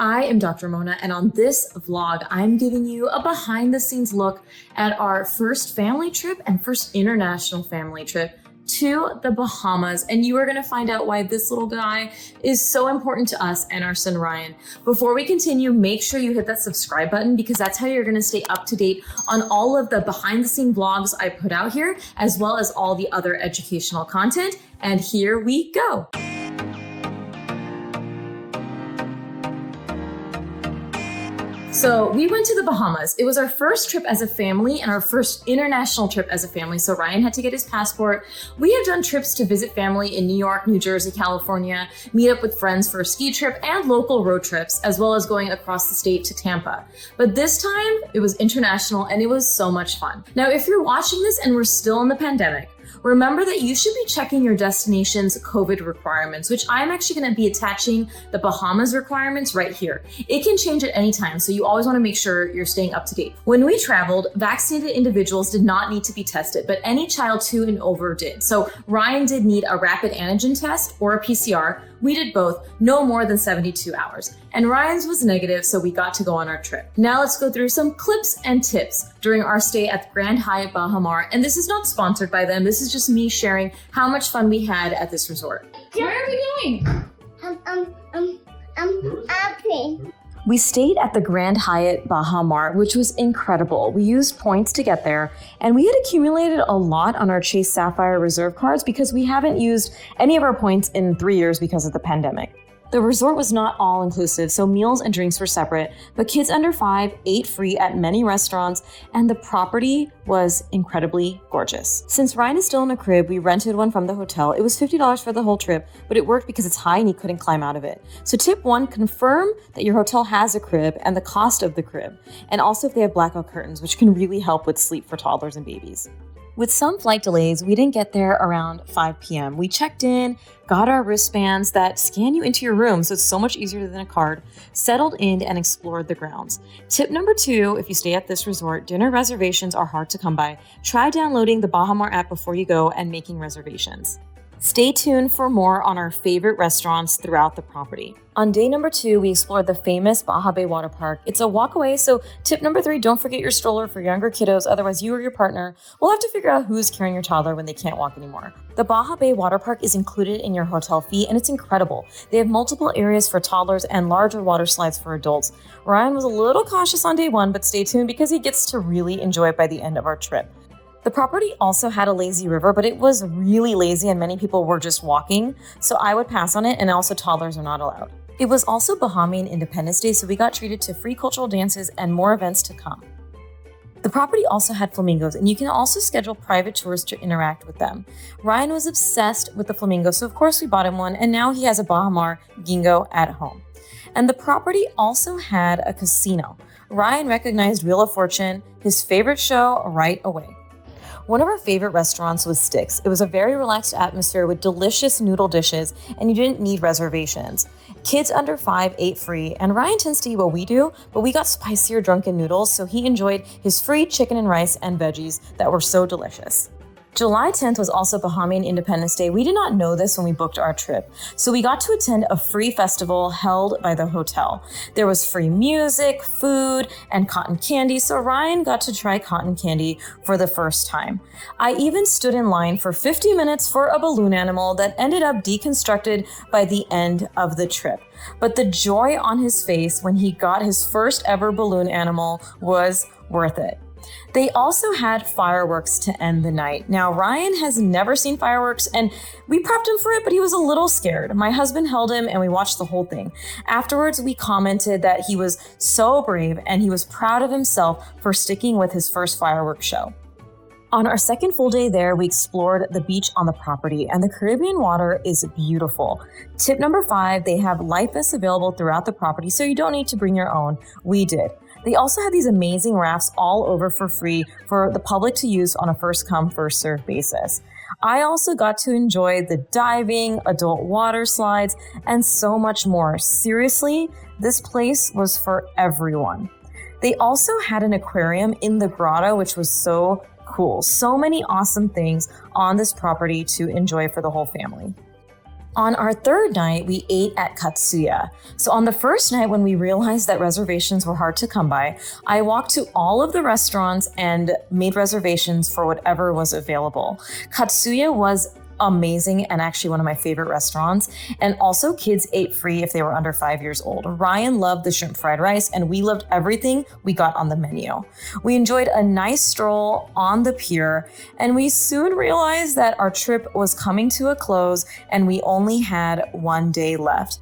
I am Dr. Mona, and on this vlog, I'm giving you a behind the scenes look at our first family trip and first international family trip to the Bahamas, and you are going to find out why this little guy is so important to us and our son Ryan. Before we continue, make sure you hit that subscribe button because that's how you're going to stay up to date on all of the behind the scene vlogs I put out here, as well as all the other educational content. And here we go. So we went to the Bahamas. It was our first trip as a family and our first international trip as a family. So Ryan had to get his passport. We have done trips to visit family in New York, New Jersey, California, meet up with friends for a ski trip and local road trips, as well as going across the state to Tampa. But this time it was international and it was so much fun. Now, if you're watching this and we're still in the pandemic, remember that you should be checking your destination's COVID requirements, which I'm actually going to be attaching the Bahamas requirements right here. It can change at any time, so you always want to make sure you're staying up to date. When we traveled, vaccinated individuals did not need to be tested, but any child 2 and over did. So Ryan did need a rapid antigen test or a PCR. We did both, no more than 72 hours. And Ryan's was negative, so we got to go on our trip. Now let's go through some clips and tips during our stay at the Grand Hyatt Baha. And this is not sponsored by them. This is just me sharing how much fun we had at this resort. Where are we going? Airplane. We stayed at the Grand Hyatt Baha, which was incredible. We used points to get there, and we had accumulated a lot on our Chase Sapphire Reserve cards because we haven't used any of our points in 3 years because of the pandemic. The resort was not all inclusive, so meals and drinks were separate, but kids under 5 ate free at many restaurants, and the property was incredibly gorgeous. Since Ryan is still in a crib, we rented one from the hotel. It was $50 for the whole trip, but it worked because it's high and he couldn't climb out of it. So tip 1, confirm that your hotel has a crib and the cost of the crib, and also if they have blackout curtains, which can really help with sleep for toddlers and babies. With some flight delays, we didn't get there around 5 p.m. We checked in, got our wristbands that scan you into your room, so it's so much easier than a card, settled in and explored the grounds. Tip number 2, if you stay at this resort, dinner reservations are hard to come by. Try downloading the Bahamar app before you go and making reservations. Stay tuned for more on our favorite restaurants throughout the property. On day number 2, we explored the famous Baja Bay Waterpark. It's a walk away, so tip number 3, don't forget your stroller for younger kiddos, otherwise you or your partner will have to figure out who's carrying your toddler when they can't walk anymore. The Baja Bay Waterpark is included in your hotel fee, and it's incredible. They have multiple areas for toddlers and larger water slides for adults. Ryan was a little cautious on day 1, but stay tuned because he gets to really enjoy it by the end of our trip. The property also had a lazy river, but it was really lazy and many people were just walking, so I would pass on it, and also toddlers are not allowed. It was also Bahamian Independence Day, so we got treated to free cultural dances and more events to come. The property also had flamingos, and you can also schedule private tours to interact with them. Ryan was obsessed with the flamingo, so of course we bought him one, and now he has a Bahamar Gingo at home. And the property also had a casino. Ryan recognized Wheel of Fortune, his favorite show, right away. One of our favorite restaurants was Sticks. It was a very relaxed atmosphere with delicious noodle dishes, and you didn't need reservations. Kids under 5 ate free, and Ryan tends to eat what we do, but we got spicier drunken noodles, so he enjoyed his free chicken and rice and veggies that were so delicious. July 10th was also Bahamian Independence Day. We did not know this when we booked our trip, so we got to attend a free festival held by the hotel. There was free music, food, and cotton candy, so Ryan got to try cotton candy for the first time. I even stood in line for 50 minutes for a balloon animal that ended up deconstructed by the end of the trip. But the joy on his face when he got his first ever balloon animal was worth it. They also had fireworks to end the night. Now, Ryan has never seen fireworks, and we prepped him for it, but he was a little scared. My husband held him, and we watched the whole thing. Afterwards, we commented that he was so brave, and he was proud of himself for sticking with his first fireworks show. On our second full day there, we explored the beach on the property, and the Caribbean water is beautiful. Tip number 5, they have life vests available throughout the property, so you don't need to bring your own. We did. They also had these amazing rafts all over for free for the public to use on a first-come, first-served basis. I also got to enjoy the diving, adult water slides, and so much more. Seriously, this place was for everyone. They also had an aquarium in the grotto, which was so cool. So many awesome things on this property to enjoy for the whole family. On our third night, we ate at Katsuya. So on the first night, when we realized that reservations were hard to come by, I walked to all of the restaurants and made reservations for whatever was available. Katsuya was amazing and actually one of my favorite restaurants. And also kids ate free if they were under 5 years old. Ryaan loved the shrimp fried rice and we loved everything we got on the menu. We enjoyed a nice stroll on the pier and we soon realized that our trip was coming to a close and we only had 1 day left.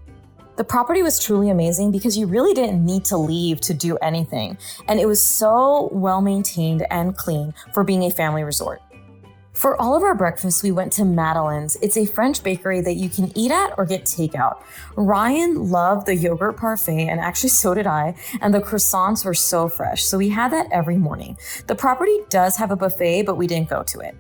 The property was truly amazing because you really didn't need to leave to do anything. And it was so well maintained and clean for being a family resort. For all of our breakfast, we went to Madeleine's. It's a French bakery that you can eat at or get takeout. Ryaan loved the yogurt parfait, and actually so did I, and the croissants were so fresh, so we had that every morning. The property does have a buffet, but we didn't go to it.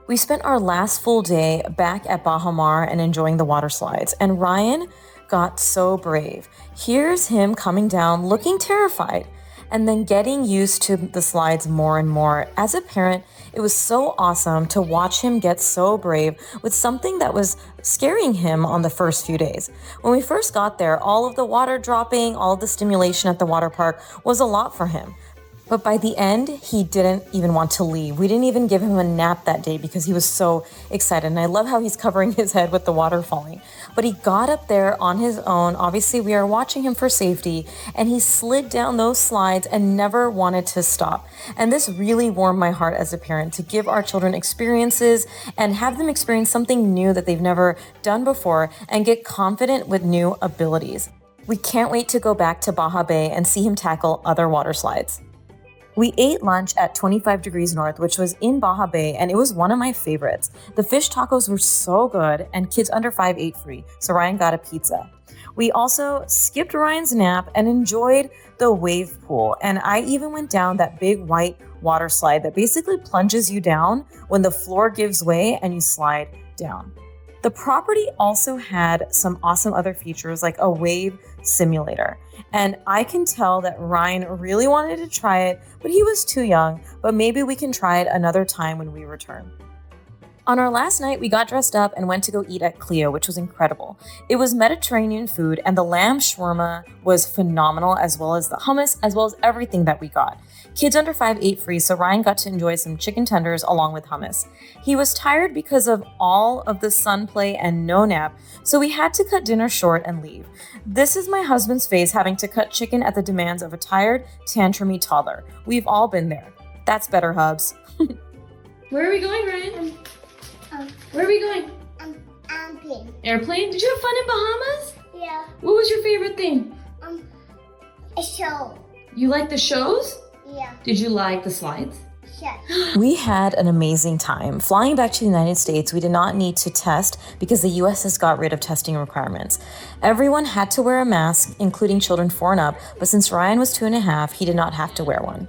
We spent our last full day back at Bahamar and enjoying the water slides, and Ryaan got so brave. Here's him coming down looking terrified, and then getting used to the slides more and more. As a parent, it was so awesome to watch him get so brave with something that was scaring him on the first few days. When we first got there, all of the water dropping, all of the stimulation at the water park was a lot for him. But by the end, he didn't even want to leave. We didn't even give him a nap that day because he was so excited. And I love how he's covering his head with the water falling. But he got up there on his own. Obviously, we are watching him for safety. And he slid down those slides and never wanted to stop. And this really warmed my heart as a parent to give our children experiences and have them experience something new that they've never done before and get confident with new abilities. We can't wait to go back to Baja Bay and see him tackle other water slides. We ate lunch at 25 Degrees North, which was in Baja Bay, and it was one of my favorites. The fish tacos were so good, and kids under 5 ate free, so Ryaan got a pizza. We also skipped Ryan's nap and enjoyed the wave pool, and I even went down that big white water slide that basically plunges you down when the floor gives way and you slide down. The property also had some awesome other features like a wave simulator. And I can tell that Ryaan really wanted to try it, but he was too young, but maybe we can try it another time when we return. On our last night, we got dressed up and went to go eat at Clio, which was incredible. It was Mediterranean food and the lamb shawarma was phenomenal, as well as the hummus, as well as everything that we got. Kids under 5 ate free, so Ryaan got to enjoy some chicken tenders along with hummus. He was tired because of all of the sun play and no nap, so we had to cut dinner short and leave. This is my husband's face having to cut chicken at the demands of a tired, tantrumy toddler. We've all been there. That's better, Hubs. Where are we going, Ryaan? Where are we going? Airplane. Airplane? Did you have fun in Bahamas? Yeah. What was your favorite thing? A show. You like the shows? Yeah. Did you like the slides? Yes. We had an amazing time. Flying back to the United States, we did not need to test because the US has got rid of testing requirements. Everyone had to wear a mask, including children 4 and up, but since Ryaan was 2.5, he did not have to wear one.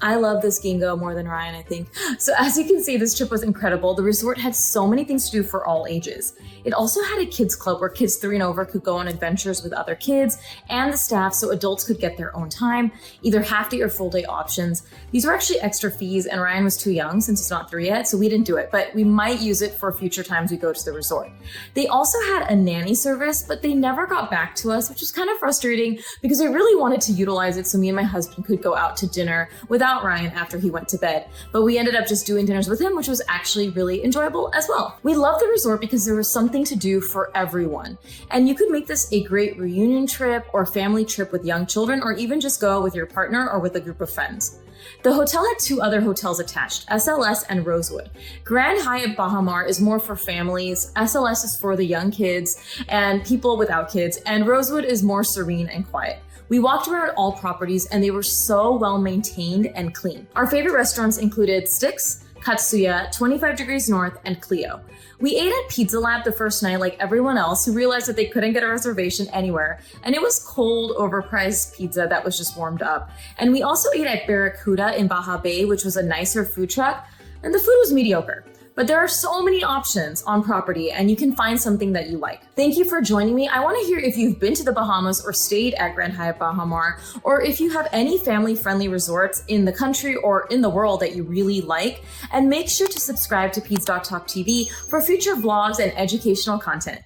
I love this Gingo more than Ryaan, I think. So as you can see, this trip was incredible. The resort had so many things to do for all ages. It also had a kids club where kids 3 and over could go on adventures with other kids and the staff so adults could get their own time, either half day or full day options. These were actually extra fees and Ryaan was too young since he's not 3 yet, so we didn't do it, but we might use it for future times we go to the resort. They also had a nanny service, but they never got back to us, which was kind of frustrating because I really wanted to utilize it so me and my husband could go out to dinner without Ryaan after he went to bed, but we ended up just doing dinners with him, which was actually really enjoyable as well. We loved the resort because there was something to do for everyone, and you could make this a great reunion trip or family trip with young children, or even just go with your partner or with a group of friends. The hotel had 2 other hotels attached, SLS and Rosewood. Grand Hyatt Bahamar is more for families, SLS is for the young kids and people without kids, and Rosewood is more serene and quiet. We walked around all properties and they were so well maintained and clean. Our favorite restaurants included Styx, Katsuya, 25 Degrees North, and Clio. We ate at Pizza Lab the first night like everyone else who realized that they couldn't get a reservation anywhere, and it was cold, overpriced pizza that was just warmed up. And we also ate at Barracuda in Baja Bay, which was a nicer food truck, and the food was mediocre. But there are so many options on property and you can find something that you like. Thank you for joining me. I want to hear if you've been to the Bahamas or stayed at Grand Hyatt Bahamar, or if you have any family-friendly resorts in the country or in the world that you really like. And make sure to subscribe to PedsDocTalk TV for future vlogs and educational content.